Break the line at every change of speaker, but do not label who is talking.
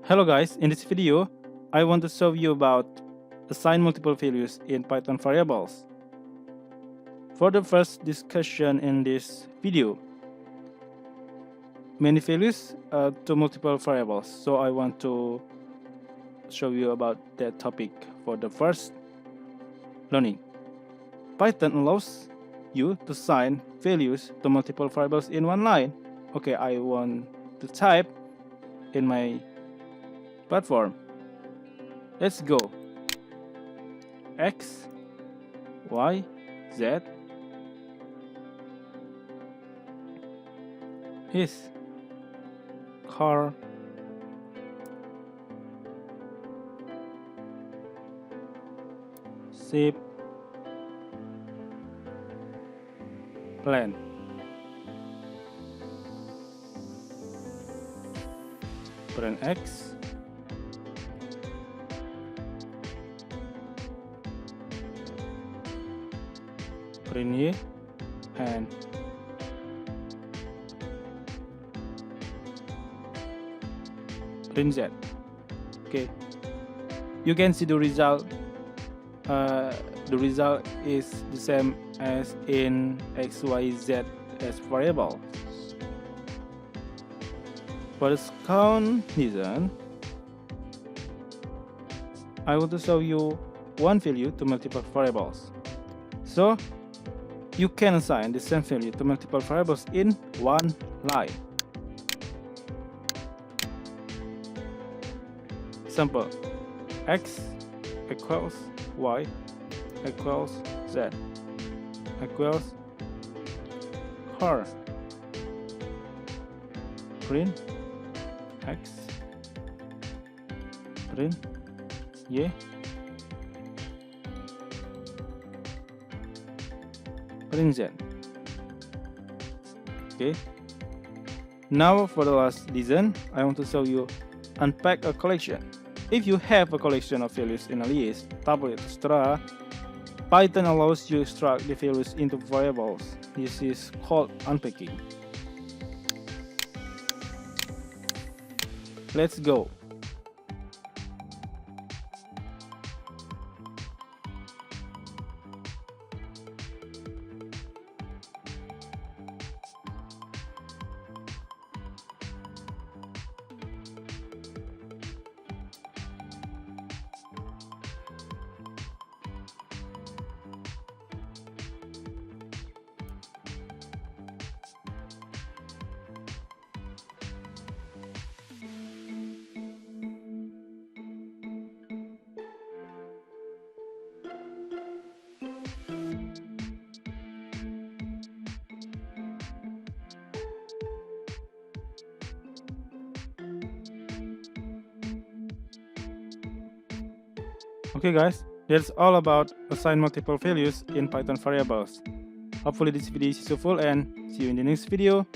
Hello guys, in this video, I want to show you about assign multiple values in Python variables. For the first discussion in this video, many values to multiple variables, so I want to show you about that topic for the first learning. Python allows you to assign values to multiple variables in one line. Okay, I want to type in my platform. Let's go. X, Y, Z is car, ship, plan. Print X, print Y, and print Z. Okay, you can see the result. The result is the same as in X, Y, Z as variable. For the count reason, I want to show you one value to multiple variables. So you can assign the same value to multiple variables in one line. Example: X equals Y equals Z equals car. Print X, print Y, print Z. Okay. Now for the last lesson, I want to show you unpack a collection. If you have a collection of values in a list, tuple, etc., Python allows you to extract the values into variables. This is called unpacking. Let's go. Okay guys, that's all about assign multiple values in Python variables. Hopefully this video is useful and see you in the next video.